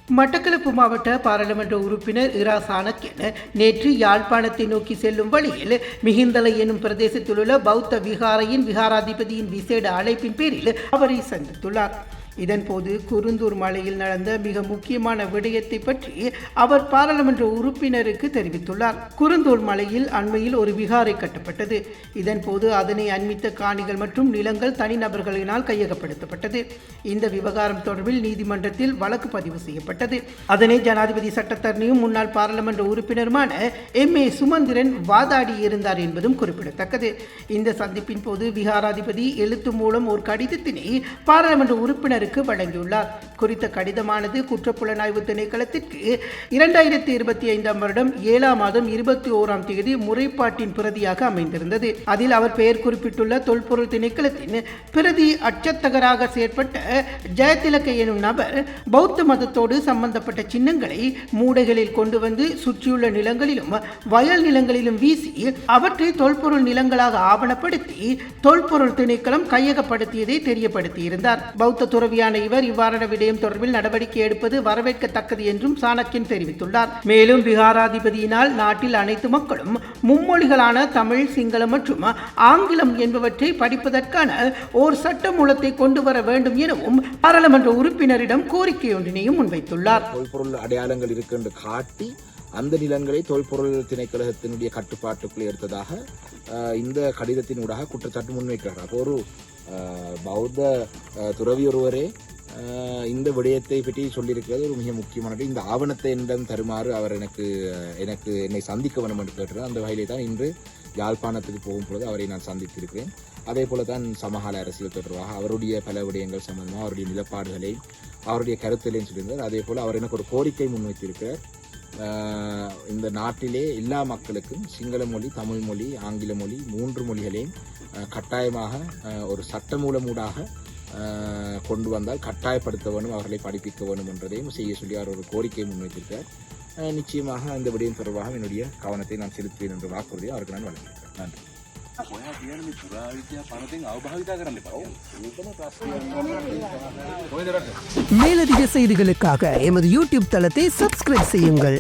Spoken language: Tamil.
மட்டக்களப்பு மாவட்ட பாராளுமன்ற உறுப்பினர் இரா சாணக்கியன் நேற்று யாழ்ப்பாணத்தை நோக்கி செல்லும் வழியில் மிகிந்தலை எனும் பிரதேசத்தில் உள்ள பௌத்த விகாரையின் விகாராதிபதியின் விசேட அழைப்பின் பேரில் அவரை சந்தித்துள்ளார். இதன்போது குருந்தூர் மலையில் நடந்த மிக முக்கியமான விடயத்தை பற்றி அவர் பாராளுமன்ற உறுப்பினருக்கு தெரிவித்துள்ளார். குருந்தூர் மலையில் அண்மையில் ஒரு விகாரை கட்டப்பட்டது. இதன்போது அதனை அண்மித்த காணிகள் மற்றும் நிலங்கள் தனிநபர்களினால் கையகப்படுத்தப்பட்டது. இந்த விவகாரம் தொடர்பில் நீதிமன்றத்தில் வழக்கு பதிவு செய்யப்பட்டது. அதனை ஜனாதிபதி சட்டத்தரணியும் முன்னாள் பாராளுமன்ற உறுப்பினருமான MA சுமந்திரன் வாதாடி இருந்தார் என்பதும் குறிப்பிடத்தக்கது. இந்த சந்திப்பின் போது விகாராதிபதி எழுத்து மூலம் ஒரு கடிதத்தினை பாராளுமன்ற உறுப்பினர் வழங்கியுள்ளார். குறித்த கடிதமானது குற்றப்புலனாய்வு திணைக்களத்திற்கு 2025 வருடம் 7ஆம் மாதம் 21ஆம் தேதி முறைப்பாட்டின் பிரதியாக அமைந்திருந்தது. அதில் அவர் பெயர் குறிப்பிட்டுள்ள தொல்பொருள் திணைக்களத்தின் பிரதி அச்சத்தகராக செயற்பட்ட ஜெயதிலக எனும் நபர் பௌத்த மதத்தோடு சம்பந்தப்பட்ட சின்னங்களை மூடைகளில் கொண்டு வந்து சுற்றியுள்ள நிலங்களிலும் வயல் நிலங்களிலும் வீசி அவற்றை தொல்பொருள் நிலங்களாக ஆவணப்படுத்தி தொல்பொருள் திணைக்களம் கையகப்படுத்தியதை தெரியப்படுத்தியிருந்தார். பௌத்த துறவியான இவர் இவ்வாறான விடயம் தொடர்பில் நடவடிக்கை எடுப்பது வரவேற்கத்தக்கது என்றும் சாணக்கியன் தெரிவித்துள்ளார். மேலும் விகாராதிபதியினால் நாட்டில் அனைத்து மக்களும் மும்மொழிகளான தமிழ், சிங்களம் மற்றும் ஆங்கிலம் என்பவற்றை படிப்பதற்கான ஓர் சட்ட மூலத்தை கொண்டு வர வேண்டும் எனவும் பாராளுமன்ற உறுப்பினரிடம் கோரிக்கை ஒன்றினையும் முன்வைத்துள்ளார். தொல்பொருள் அடையாளங்கள் இருக்கு என்று காட்டி அந்த நிலங்களை தொல்பொருள் திணைக்களத்தினுடைய கட்டுப்பாட்டுக்குள் எடுத்ததாக இந்த கடிதத்தினூடாக குற்றச்சாட்டு முன்வைக்கிறார். அப்போ ஒரு பௌத்த துறவி ஒருவரே இந்த விடயத்தை பற்றி சொல்லியிருக்கிறது ஒரு மிக முக்கியமானது. இந்த ஆவணத்தை என்னிடம் தருமாறு அவர் என்னை சந்திக்க வேண்டும் என்று கேட்டார். அந்த வகையிலே தான் இன்று யாழ்ப்பாணத்துக்கு போகும் பொழுது அவரை நான் சந்தித்திருக்கிறேன். அதே போல தான் சமகால அரசியல் தொடர்பாக அவருடைய பல விடயங்கள் சம்பந்தமாக அவருடைய நிலப்பாடுகளை அவருடைய கருத்துகளையும் சொல்லியிருந்தார். அதே போல அவர் எனக்கு ஒரு கோரிக்கை முன்வைத்திருக்கிறார். இந்த நாட்டிலே எல்லா மக்களுக்கும் சிங்கள மொழி, தமிழ் மொழி, ஆங்கில மொழி 3 மொழிகளையும் கட்டாயமாக ஒரு சட்டமூலமூடாக கொண்டு வந்தால் கட்டாயப்படுத்த வேண்டும், அவர்களை படிப்பிக்க வேண்டும் என்றதையும் செய்ய சொல்லி அவர் ஒரு கோரிக்கையை முன்வைத்திருக்கிறார். நிச்சயமாக அந்த விடயம் தொடர்பாக என்னுடைய கவனத்தை நான் செலுத்துவேன் என்ற வாக்குறுதியை அவருக்கு நான் வழங்கியிருக்கிறேன். நன்றி. மேலதிக செய்திகளுக்காக எமது யூடியூப் தளத்தை சப்ஸ்கிரைப் செய்யுங்கள்.